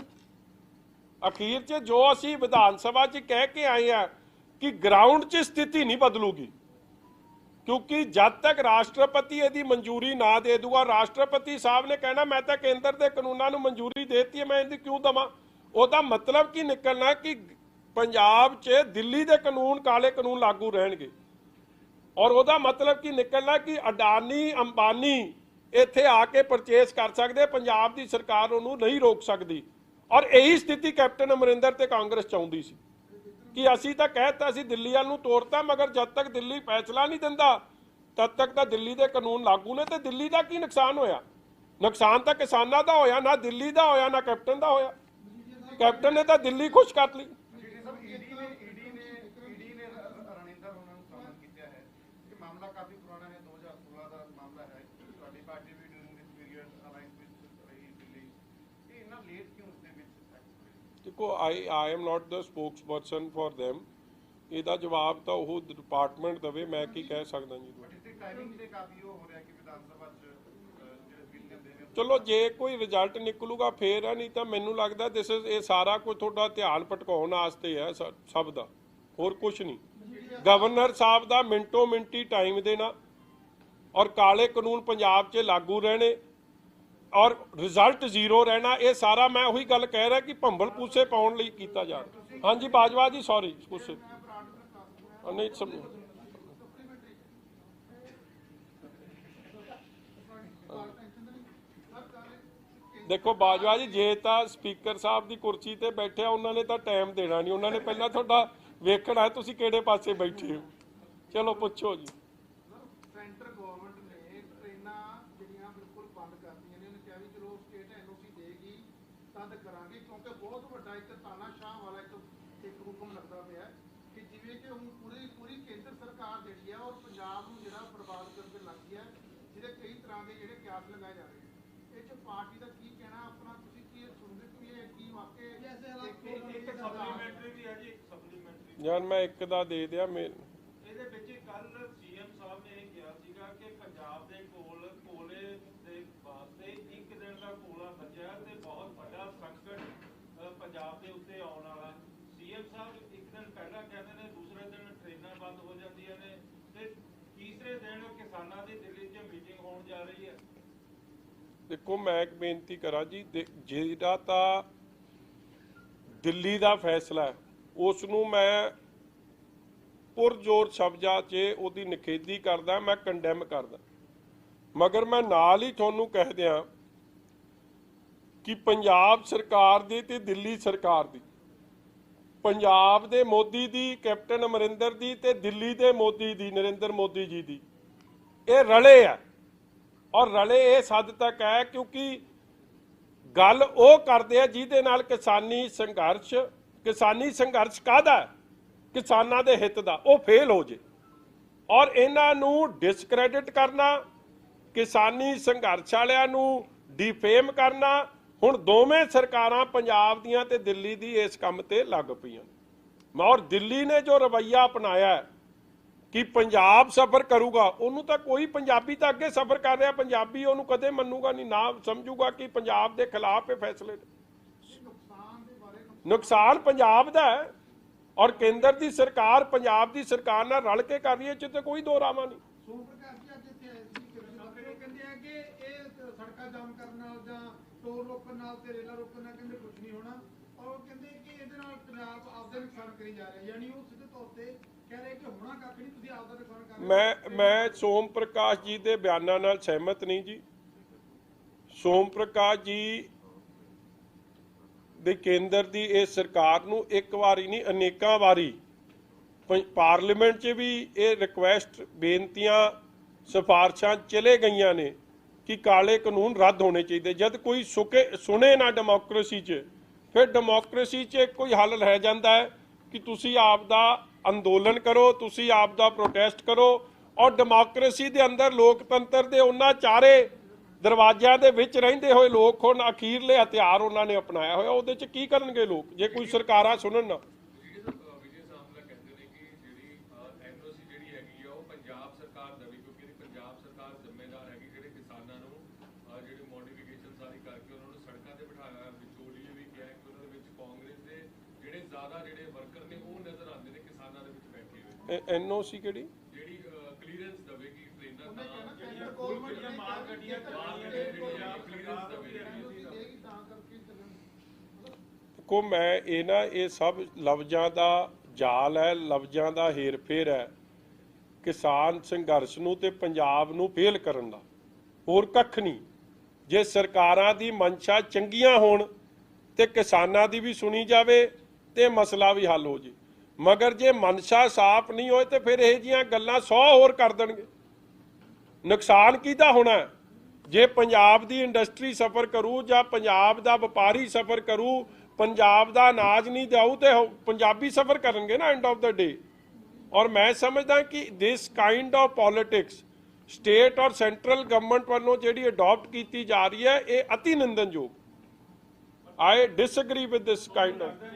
ਅਖੀਰ 'ਚ ਜੋ ਅਸੀਂ ਵਿਧਾਨ ਸਭਾ 'ਚ ਕਹਿ ਕੇ ਆਏ ਆ ਕਿ ਗਰਾਊਂਡ 'ਚ ਸਥਿਤੀ ਨਹੀਂ ਬਦਲੂਗੀ, ਕਿਉਂਕਿ ਜਦ ਤੱਕ ਰਾਸ਼ਟਰਪਤੀ ਇਹਦੀ ਮਨਜ਼ੂਰੀ ਨਾ ਦੇ ਦੂਗਾ, ਰਾਸ਼ਟਰਪਤੀ ਸਾਹਿਬ ਨੇ ਕਹਿਣਾ ਮੈਂ ਤਾਂ ਕੇਂਦਰ ਦੇ ਕਾਨੂੰਨਾਂ ਨੂੰ ਮਨਜ਼ੂਰੀ ਦੇਤੀ ਹੈ, ਮੈਂ ਇਹਦੀ ਕਿਉਂ ਦੇਵਾਂ। ਉਹਦਾ ਮਤਲਬ ਕੀ ਨਿਕਲਣਾ ਕਿ ਪੰਜਾਬ 'ਚ ਦਿੱਲੀ ਦੇ ਕਾਨੂੰਨ ਕਾਲੇ ਕਾਨੂੰਨ ਲਾਗੂ ਰਹਿਣਗੇ। ਔਰ ਉਹਦਾ ਮਤਲਬ ਕੀ ਨਿਕਲਣਾ ਕਿ ਅਡਾਨੀ ਅੰਬਾਨੀ ਇੱਥੇ ਆ ਕੇ ਪਰਚੇਸ ਕਰ ਸਕਦੇ, ਪੰਜਾਬ ਦੀ ਸਰਕਾਰ ਉਹਨੂੰ ਨਹੀਂ ਰੋਕ ਸਕਦੀ। ਔਰ ਇਹੀ ਸਥਿਤੀ ਕੈਪਟਨ ਅਮਰਿੰਦਰ ਤੇ ਕਾਂਗਰਸ ਚਾਹੁੰਦੀ ਸੀ ਕਿ ਅਸੀਂ ਤਾਂ ਕਹਿਤਾ ਸੀ ਦਿੱਲੀ ਵੱਲ ਨੂੰ ਤੋਰਤਾ, ਮਗਰ ਜਦ ਤੱਕ ਦਿੱਲੀ ਫੈਸਲਾ ਨਹੀਂ ਦਿੰਦਾ ਤਦ ਤੱਕ ਤਾਂ ਦਿੱਲੀ ਦੇ ਕਾਨੂੰਨ ਲਾਗੂ ਨੇ। ਤੇ ਦਿੱਲੀ ਦਾ ਕੀ ਨੁਕਸਾਨ ਹੋਇਆ? ਨੁਕਸਾਨ ਤਾਂ ਕਿਸਾਨਾਂ ਦਾ ਹੋਇਆ, ਨਾ ਦਿੱਲੀ ਦਾ ਹੋਇਆ ਨਾ ਕੈਪਟਨ ਦਾ ਹੋਇਆ। ਕੈਪਟਨ ਨੇ ਤਾਂ ਦਿੱਲੀ ਖੁਸ਼ ਕਰ ਲਈ। देखो I am not the spokesperson for them, ਇਹਦਾ ਜਵਾਬ ਤਾਂ ਉਹ ਡਿਪਾਰਟਮੈਂਟ ਦੇਵੇ, ਮੈਂ ਕੀ ਕਹਿ ਸਕਦਾ ਜੀ। ਚਲੋ ਜੇ ਕੋਈ ਰਿਜ਼ਲਟ ਨਿਕਲੂਗਾ ਫੇਰ ਆ, ਨਹੀਂ ਤਾਂ ਮੈਨੂੰ ਲੱਗਦਾ ਦਿਸ ਇਜ਼ ਇਹ ਸਾਰਾ ਕੁਝ ਤੁਹਾਡਾ ਧਿਆਨ ਭਟਕਾਉਣ ਵਾਸਤੇ ਹੈ ਸਭ ਦਾ, ਹੋਰ ਕੁਝ ਨਹੀਂ। ਗਵਰਨਰ ਸਾਹਿਬ ਦਾ ਮਿੰਟੋ ਮਿੰਟੀ ਟਾਈਮ ਦੇਣਾ ਔਰ ਕਾਲੇ ਕਾਨੂੰਨ ਪੰਜਾਬ 'ਚ ਲਾਗੂ ਰਹਿਣੇ ਔਰ ਰਿਜ਼ਲਟ ਜ਼ੀਰੋ ਰਹਿਣਾ, ਇਹ ਸਾਰਾ ਮੈਂ ਉਹੀ ਗੱਲ ਕਹਿ ਰਿਹਾ ਕਿ ਭੰਬਲ ਪੂਸੇ ਪਾਉਣ ਲਈ ਕੀਤਾ ਜਾ ਰਿਹਾ। ਹਾਂਜੀ ਬਾਜਵਾ ਜੀ, ਸੌਰੀ ਕੁਛ ਨਹੀਂ ਸਭ ਦੇਖੋ ਬਾਜਵਾ ਜੀ, ਜੇ ਤਾਂ ਸਪੀਕਰ ਸਾਹਿਬ ਦੀ ਕੁਰਸੀ ਤੇ ਬੈਠਿਆ ਉਹਨਾਂ ਨੇ ਤਾਂ ਟਾਈਮ ਦੇਣਾ ਨਹੀਂ, ਉਹਨਾਂ ਨੇ ਪਹਿਲਾਂ ਤੁਹਾਡਾ ਵੇਖਣਾ ਤੁਸੀਂ ਕਿਹੜੇ ਪਾਸੇ ਬੈਠੇ ਹੋ। ਚਲੋ ਪੁੱਛੋ ਜੀ। ਸੈਂਟਰ ਗਵਰਨਮੈਂਟ ਨੇ ਟ੍ਰੇਨਾਂ ਜਿਹੜੀਆਂ ਬਿਲਕੁਲ ਬੰਦ ਕਰਤੀਆਂ ਨੇ, ਉਹਨੇ ਕਿਹਾ ਵੀ ਚਲੋ ਸਟੇਟ ਐਨਓਸੀ ਦੇਗੀ ਤਦ ਕਰਾਂਗੇ, ਕਿਉਂਕਿ ਬਹੁਤ ਵੱਡਾ ਇੱਕ ਤਾਨਾਸ਼ਾਹ ਵਾਲਾ ਇੱਕ ਹੁਕਮ ਲੱਗਦਾ ਪਿਆ ਕਿ ਜਿਵੇਂ ਕਿ ਹੁਣ ਪੂਰੀ ਕੇਂਦਰ ਸਰਕਾਰ ਜਿਹੜੀ ਆ ਔਰ ਪੰਜਾਬ ਨੂੰ ਜਿਹੜਾ ਬਰਬਾਦ ਕਰਨ ਲੱਗੀ ਹੈ, ਜਿਹਦੇ ਕਈ ਤਰ੍ਹਾਂ ਦੇ ਜਿਹੜੇ ਕਿਆਸ ਲਗਾਏ ਜਾ ਰਹੇ ਨੇ। ਇਹ 'ਚ ਪਾਰਟੀ ਦਾ ਕੀ ਕਹਿਣਾ ਆਪਣਾ, ਤੁਸੀਂ ਕੀ ਸੁਣਦੇ ਕਿ ਇਹ ਕੀ ਵਾਕਈ ਇੱਕ ਸਪਲੀਮੈਂਟਰੀ ਵੀ ਹੈ ਜੀ, ਇੱਕ ਸਪਲੀਮੈਂਟਰੀ ਯਾਰ ਮੈਂ ਇੱਕ ਦਾ ਦੇ ਦਿਆ ਇਹਦੇ ਵਿੱਚ ਕੱਲ ਸੀਐਮ ਸਾਹਿਬ ਨੇ ਇਹ ਕਿਹਾ ਸੀਗਾ ਕਿ ਪੰਜਾਬ ਦੇ ਕੋਲ ਕੋਲੇ ਦੇ ਵਾਸਤੇ ਇੱਕ ਦਿਨ ਦਾ ਕੋਲਾ ਬਚਿਆ ਤੇ ਬਹੁਤ ਵੱਡਾ ਸੰਕਟ ਪੰਜਾਬ ਦੇ ਉੱਤੇ ਆਉਣ ਵਾਲਾ। ਸੀਐਮ ਸਾਹਿਬ ਇੱਕ ਦਿਨ ਪਹਿਲਾਂ ਕਹਿੰਦੇ ਨੇ, ਦੂਸਰੇ ਦਿਨ ਟ੍ਰੇਨਾਂ ਬੰਦ ਹੋ ਜਾਂਦੀਆਂ ਨੇ ਤੇ ਤੀਸਰੇ ਦਿਨ ਕਿਸਾਨਾਂ ਦੀ ਦਿੱਲੀ 'ਚ ਮੀਟਿੰਗ ਹੋਣ ਜਾ ਰਹੀ ਹੈ। ਦੇਖੋ ਮੈਂ ਇੱਕ ਬੇਨਤੀ ਕਰਾਂ ਜੀ, ਜਿਹੜਾ ਤਾਂ ਦਿੱਲੀ ਦਾ ਫੈਸਲਾ ਹੈ ਉਸ ਨੂੰ ਮੈਂ ਪੁਰਜੋਰ ਸ਼ਬਦਾਂ 'ਚ ਉਹਦੀ ਨਿਖੇਧੀ ਕਰਦਾ, ਮੈਂ ਕੰਡੈਮ ਕਰਦਾ। मगर मैं नाल ही तुहानूं कह दियां कि पंजाब सरकार दी ते दिल्ली सरकार दी, पंजाब दे मोदी दी, कैप्टन अमरिंदर दी ते दिल्ली दे मोदी दी, नरेंद्र मोदी जी दी, ये रले है। और रले इस हद तक है क्योंकि गल वो करते हैं जिहदे नाल किसानी संघर्ष काहदा है, किसानां दे हित दा, वो फेल हो जे। और इन्हां नूं डिसक्रैडिट करना, किसानी संघर्ष वालियां नूं डिफेम करना, हुण दोवें सरकारां पंजाब दीयां ते दिल्ली दी इस काम ते लग पईयां। और दिल्ली ने जो रवैया अपनाया है कि पंजाब सफर करूगा, उन्होंने तो कोई पंजाबी तो अगे सफर कर रहा, पंजाबी उन्होंने कदे मनूगा नहीं, ना समझूगा कि पंजाब के खिलाफ ये फैसले। नुकसान पंजाब का है और केंद्र की सरकार पंजाब की सरकार नाल रल के कर रही है, तो कोई दो रामा नहीं। ਸੋਮ ਪ੍ਰਕਾਸ਼ ਜੀ ਅੱਜ ਇੱਥੇ ਆਏ ਸੀ ਉਹ ਕਹਿੰਦੇ ਆ ਕਿ ਇਹ ਸੜਕਾਂ ਜਾਮ ਕਰਨ ਨਾਲ ਜਾਂ ਟੋਲ ਰੋਕਣ ਨਾਲ ਤੇ ਰੇਲਾਂ ਰੋਕਣ ਨਾਲ ਕਹਿੰਦੇ ਕੁਝ ਨਹੀਂ ਹੋਣਾ, ਔਰ ਉਹ ਕਹਿੰਦੇ ਕਿ ਇਹਦੇ ਨਾਲ ਪੰਜਾਬ ਆਪਦਾ ਨੁਕਸਾਨ ਕਰੀ ਜਾ ਰਿਹਾ, ਯਾਨੀ ਉਹ ਸਿੱਧੇ ਤੌਰ ਤੇ ਕਹਿ ਰਹੇ ਕਿ ਹੋਣਾ ਕੱਖ ਨਹੀਂ, ਤੁਸੀਂ ਆਪਦਾ ਨੁਕਸਾਨ ਕਰ ਰਹੇ ਹੋ। ਮੈਂ ਸੋਮ ਪ੍ਰਕਾਸ਼ ਜੀ ਦੇ ਬਿਆਨਾਂ ਨਾਲ ਸਹਿਮਤ ਨਹੀਂ ਜੀ। ਸੋਮ ਪ੍ਰਕਾਸ਼ ਜੀ ਦੇ ਕੇਂਦਰ ਦੀ ਇਹ ਸਰਕਾਰ ਨੂੰ ਇੱਕ ਵਾਰੀ ਨਹੀਂ ਅਨੇਕਾਂ ਵਾਰੀ पार्लीमेंट च भी ये रिक्वेस्ट बेनतियां सिफारिशां चले गई ने कि काले कानून रद्द होने चाहिए। जब कोई सुने ना डेमोक्रेसी च, फिर डेमोक्रेसी च कोई हल रह जाता है कि तुसी आप दा अंदोलन करो, तुसी आप दा प्रोटेस्ट करो। और डेमोक्रेसी दे अंदर लोकतंत्र दे उन्हां चारे दरवाजियां दे विच रहिंदे होए लोग हुण अखीरले हथियार उन्होंने अपनाया होया, उहदे च की करनगे लोग जे कोई सरकारां सुनन ना। NOC ਕਿਹੜੀ ਜਿਹੜੀ ਕਲੀਅਰੈਂਸ ਦੇਵੇਗੀ ਟ੍ਰੇਨਾਂ ਦਾ, ਦੇਖੋ ਮੈਂ ਇਹ ਨਾ ਇਹ ਸਭ ਲਫ਼ਜ਼ਾਂ ਦਾ ਜਾਲ ਹੈ, ਲਫ਼ਜ਼ਾਂ ਦਾ ਹੇਰ ਫੇਰ ਹੈ, ਕਿਸਾਨ ਸੰਘਰਸ਼ ਨੂੰ ਤੇ ਪੰਜਾਬ ਨੂੰ ਫੇਲ ਕਰਨ ਦਾ, ਹੋਰ ਕੱਖ ਨਹੀਂ। ਜੇ ਸਰਕਾਰਾਂ ਦੀ ਮਨਸ਼ਾ ਚੰਗੀਆਂ ਹੋਣ ਤੇ ਕਿਸਾਨਾਂ ਦੀ ਵੀ ਸੁਣੀ ਜਾਵੇ ਤੇ ਮਸਲਾ ਵੀ ਹੱਲ ਹੋ ਜੇ, मगर जे मनशा साफ नहीं होए तो फिर यह जिहियां गल्लां 100 होर कर देणगे। नुकसान किहदा होना है? जे पंजाब दी इंडस्ट्री सफ़र करू जां पंजाब दा व्यापारी सफ़र करू, पंजाब दा अनाज नहीं जाऊ तो पंजाबी सफ़र करनगे ना एंड ऑफ द डे। और मैं समझदा कि this kind of politics state और सेंट्रल गवर्नमेंट वालों जिहड़ी अडॉप्ट की जा रही है, ये अति निंदनयोग। I disagree with this kind of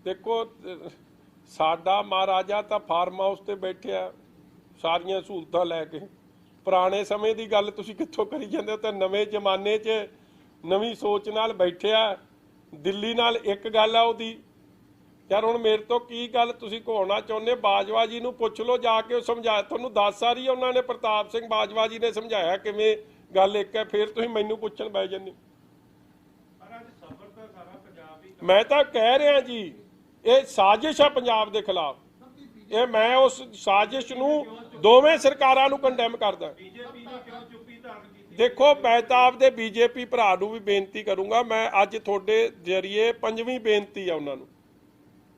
देखो साडा महाराजा तो फार्म हाउस ते बैठे सारियां सहूलतां लैके, पुराने समय की गल तुसीं कित्थों करी जांदे हो? तो नवे जमाने च नवीं सोच नाल बैठे दिल्ली नाल एक गल आ उहदी। यार हुण मेरे तो की गल तुसीं घोना चाहुंदे? बाजवा जी नूं पुछ लो जाके, समझा तुहानूं 10 सारी उन्होंने प्रताप सिंह बाजवा जी ने समझाया किवें गल एक है, फिर तुसीं मैनूं पुछण पै जंदे। मैं तो कह रहा जी ये साजिश है पंजाब के खिलाफ, ये मैं उस साजिश नूं दोवें सरकारां नूं कंडेम करदा। देखो मैं तो आपदे बीजेपी भरा नूं भी बेनती करूंगा, मैं अज तुहाडे जरिए 5वीं बेनती है उन्हां नूं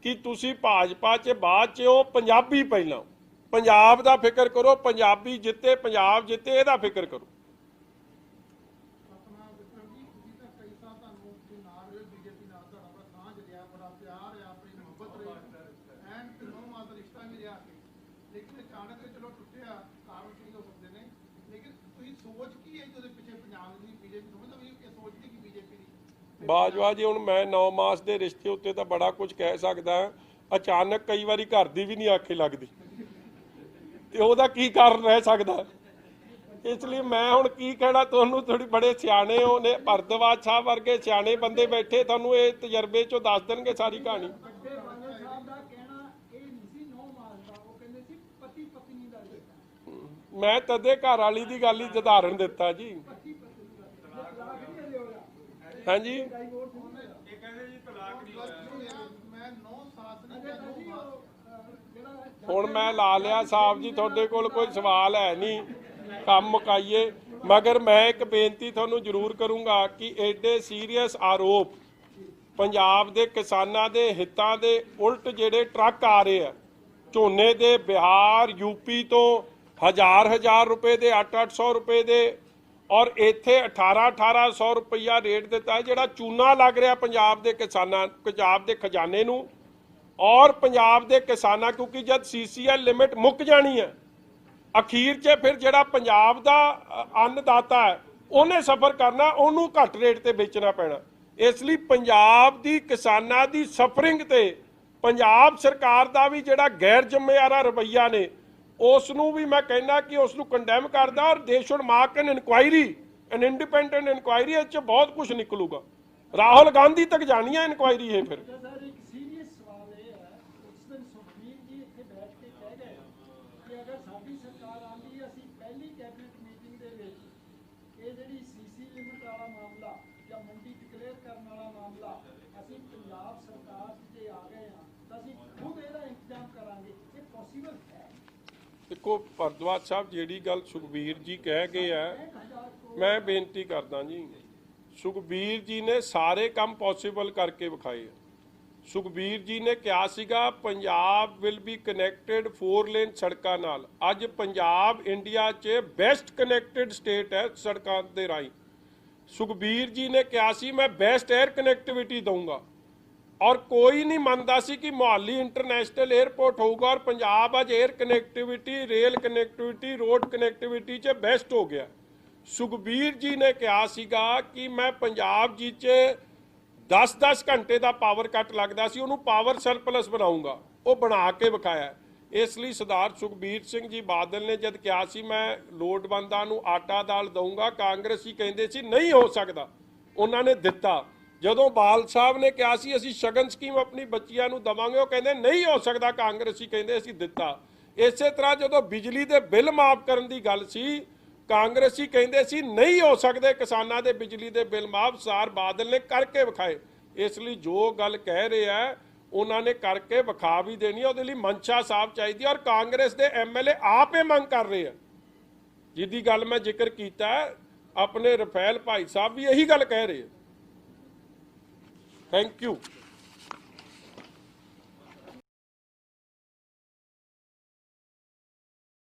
कि तुसीं भाजपा च बाद च हो, पंजाबी पहलां, पंजाब दा फिक्र करो, पंजाबी जिते पंजाब जिते इहदा फिक्र करो। बाजवा जी हुण मैं 9 मास के रिश्ते उत्ते तो बड़ा कुछ कह सकदा, अचानक कई बारी घर दी भी नहीं आखे लगदी ते ओहदा की कारण रह सकदा। इसलिए मैं हुण की कहना, तुहानूं थोड़ी बड़े सियाणे हो ने, भारद्वाज साहब वर्गे सियाणे बंदे बैठे, तुहानूं ये तजर्बे चों दस देणगे सारी कहानी। ਮੈਂ ਤਦੇ ਘਰ ਵਾਲੀ ਦੀ ਗੱਲ ਹੀ ਉਦਾਹਰਨ ਦਿੱਤਾ ਜੀ। ਹਾਂਜੀ ਇਹ ਕਹਿੰਦੇ ਜੀ ਤਲਾਕ ਨਹੀਂ ਹੋਇਆ। ਮੈਂ 9 ਸਾਸ ਨਹੀਂ ਕਹਿੰਦਾ ਹੁਣ ਮੈਂ ਲਾ ਲਿਆ ਸਾਹਿਬ ਜੀ, ਤੁਹਾਡੇ ਕੋਲ ਕੋਈ ਸਵਾਲ ਹੈ ਨਹੀਂ, ਕੰਮ ਮੁਕਾਈਏ। ਮਗਰ ਮੈਂ ਇੱਕ ਬੇਨਤੀ ਤੁਹਾਨੂੰ ਜ਼ਰੂਰ ਕਰੂੰਗਾ ਕਿ ਐਡੇ ਸੀਰੀਅਸ ਆਰੋਪ ਪੰਜਾਬ ਦੇ ਕਿਸਾਨਾਂ ਦੇ ਹਿੱਤਾਂ ਦੇ ਉਲਟ ਜਿਹੜੇ ਟਰੱਕ ਆ ਰਹੇ ਆ ਝੋਨੇ ਦੇ, ਬਿਹਾਰ ਯੂਪੀ ਤੋਂ ਹਜ਼ਾਰ ਰੁਪਏ ਦੇ, 800 ਰੁਪਏ ਦੇ, ਔਰ ਇੱਥੇ 1800 ਰੁਪਈਆ ਰੇਟ ਦਿੱਤਾ ਜਿਹੜਾ ਚੂਨਾ ਲੱਗ ਰਿਹਾ ਪੰਜਾਬ ਦੇ ਕਿਸਾਨਾਂ, ਪੰਜਾਬ ਦੇ ਖਜ਼ਾਨੇ ਨੂੰ ਔਰ ਪੰਜਾਬ ਦੇ ਕਿਸਾਨਾਂ, ਕਿਉਂਕਿ ਜਦ CCL ਲਿਮਿਟ ਮੁੱਕ ਜਾਣੀ ਹੈ ਅਖੀਰ 'ਚ ਫਿਰ ਜਿਹੜਾ ਪੰਜਾਬ ਦਾ ਅੰਨਦਾਤਾ ਹੈ ਉਹਨੇ ਸਫਰ ਕਰਨਾ, ਉਹਨੂੰ ਘੱਟ ਰੇਟ ਤੇ ਵੇਚਣਾ ਪੈਣਾ। ਇਸ ਲਈ ਪੰਜਾਬ ਦੀ ਕਿਸਾਨਾਂ ਦੀ ਸਫਰਿੰਗ ਤੇ ਪੰਜਾਬ ਸਰਕਾਰ ਦਾ ਵੀ ਜਿਹੜਾ ਗੈਰ ਜ਼ਿੰਮੇਵਾਰਾ ਰਵੱਈਆ ਨੇ ਉਸ ਨੂੰ ਵੀ ਮੈਂ ਕਹਿੰਦਾ ਕਿ ਉਸ ਨੂੰ ਕੰਡੈਮ ਕਰਦਾ। ਔਰ ਦੇ should mark N inquiry, N independent inquiry, ਇਹ 'ਚ ਬਹੁਤ ਕੁਝ ਨਿਕਲੂਗਾ। ਰਾਹੁਲ ਗਾਂਧੀ ਤੱਕ ਜਾਣੀ ਹੈ ਇਨਕੁਆਇਰੀ ਇਹ ਫਿਰ। ਸਰ ਇੱਕ ਸੀਰੀਅਸ ਸਵਾਲ ਇਹ ਹੈ, ਉਸ ਦਿਨ ਸੁਖਬੀਰ ਜੀ ਇੱਥੇ ਬੈਠ ਕੇ ਕਹਿ ਗਏ ਕਿ ਅਗਰ ਸਾਡੀ ਸਰਕਾਰ ਆਉਂਦੀ ਅਸੀਂ ਪਹਿਲੀ ਕੈਬਨਿਟ ਮੀਟਿੰਗ ਦੇ ਵਿੱਚ ਇਹ ਜਿਹੜੀ CC ਲਿਮਿਟ ਵਾਲਾ ਮਾਮਲਾ ਜਾਂ ਮੰਡੀ ਡਿਕਲੇਅਰ ਕਰਨ ਵਾਲਾ ਮਾਮਲਾ ਅਸੀਂ ਪੰਜਾਬ ਸਰਕਾਰ 'ਚ ਜੇ ਆ ਗਏ ਹਾਂ ਤਾਂ ਅਸੀਂ ਖੁਦ ਇਹਦਾ ਇੰਤਜ਼ਾਮ ਕਰਾਂਗੇ। ਇਹ ਪੋਸੀਬਲ ਹੈ? ਦੇਖੋ ਭਰਦਵਾਜ ਸਾਹਿਬ, ਜਿਹੜੀ ਗੱਲ ਸੁਖਬੀਰ ਜੀ ਕਹਿ ਗਏ ਆ, ਮੈਂ ਬੇਨਤੀ ਕਰਦਾ ਜੀ, ਸੁਖਬੀਰ ਜੀ ਨੇ ਸਾਰੇ ਕੰਮ ਪੋਸੀਬਲ ਕਰਕੇ ਵਿਖਾਏ। ਸੁਖਬੀਰ ਜੀ ਨੇ ਕਿਹਾ ਸੀਗਾ Punjab will be connected 4 lane ਸੜਕਾਂ ਨਾਲ। ਅੱਜ ਪੰਜਾਬ ਇੰਡੀਆ 'ਚ ਬੈਸਟ ਕਨੈਕਟਡ ਸਟੇਟ ਹੈ ਸੜਕਾਂ ਦੇ ਰਾਹੀਂ। ਸੁਖਬੀਰ ਜੀ ਨੇ ਕਿਹਾ ਸੀ ਮੈਂ ਬੈਸਟ 에ਅਰ ਕਨੈਕਟੀਵਿਟੀ ਦਊਂਗਾ, ਔਰ ਕੋਈ ਨਹੀਂ ਮੰਨਦਾ ਸੀ ਕਿ ਮੁਹਾਲੀ ਇੰਟਰਨੈਸ਼ਨਲ 에ਅਰਪੋਰਟ ਹੋਊਗਾ। ਔਰ ਪੰਜਾਬ ਅੱਜ air connectivity, rail connectivity, road connectivity 'ਚ ਬੈਸਟ ਹੋ ਗਿਆ। ਸੁਖਬੀਰ ਜੀ ਨੇ ਕਿਹਾ ਸੀਗਾ ਕਿ ਮੈਂ ਪੰਜਾਬ ਜੀ 'ਚ 10-10 ਘੰਟੇ ਦਾ ਪਾਵਰ ਕੱਟ ਲੱਗਦਾ ਸੀ ਉਹਨੂੰ ਪਾਵਰ ਸਰਪਲਸ ਬਣਾਉਂਗਾ, ਉਹ ਬਣਾ ਕੇ ਵਿਖਾਇਆ। ਇਸ ਲਈ ਸਰਦਾਰ ਸੁਖਬੀਰ ਸਿੰਘ ਜੀ ਬਾਦਲ ਨੇ ਜਦ ਕਿਹਾ ਸੀ ਮੈਂ ਲੋੜਵੰਦਾਂ ਨੂੰ ਆਟਾ ਦਾਲ ਦਊਂਗਾ, ਕਾਂਗਰਸੀ ਕਹਿੰਦੇ ਸੀ ਨਹੀਂ ਹੋ ਸਕਦਾ, ਉਹਨਾਂ ਨੇ ਦਿੱਤਾ। ਜਦੋਂ ਬਾਲ ਸਾਹਿਬ ਨੇ ਕਿਹਾ ਸੀ ਅਸੀਂ ਸ਼ਗਨ ਸਕੀਮ ਆਪਣੀ ਬੱਚੀਆਂ ਨੂੰ ਦੇਵਾਂਗੇ, ਉਹ ਕਹਿੰਦੇ ਨਹੀਂ ਹੋ ਸਕਦਾ, ਕਾਂਗਰਸੀ ਕਹਿੰਦੇ ਅਸੀਂ ਦਿੱਤਾ। ਇਸੇ ਤਰ੍ਹਾਂ ਜਦੋਂ ਬਿਜਲੀ ਦੇ ਬਿੱਲ ਮਾਫ ਕਰਨ ਦੀ ਗੱਲ ਸੀ, ਕਾਂਗਰਸੀ ਕਹਿੰਦੇ ਸੀ ਨਹੀਂ ਹੋ ਸਕਦੇ ਕਿਸਾਨਾਂ ਦੇ ਬਿਜਲੀ ਦੇ ਬਿੱਲ ਮਾਫ। ਸਰਦਾਰ ਬਾਦਲ ਨੇ ਕਰਕੇ ਵਿਖਾਏ। ਇਸ ਲਈ ਜੋ ਗੱਲ ਕਹਿ ਰਹੇ ਆ ਉਹਨਾਂ ਨੇ ਕਰਕੇ ਵਿਖਾ ਵੀ ਦੇਣੀ ਹੈ। ਉਹਦੇ ਲਈ ਮਨਸ਼ਾ ਸਾਫ਼ ਚਾਹੀਦੀ ਹੈ। ਔਰ ਕਾਂਗਰਸ ਦੇ MLA ਆਪ ਇਹ ਮੰਗ ਕਰ ਰਹੇ ਆ, ਜਿਹਦੀ ਗੱਲ ਮੈਂ ਜ਼ਿਕਰ ਕੀਤਾ, ਆਪਣੇ ਰਫੇਲ ਭਾਈ ਸਾਹਿਬ ਵੀ ਇਹੀ ਗੱਲ ਕਹਿ ਰਹੇ ਆ। Thank you.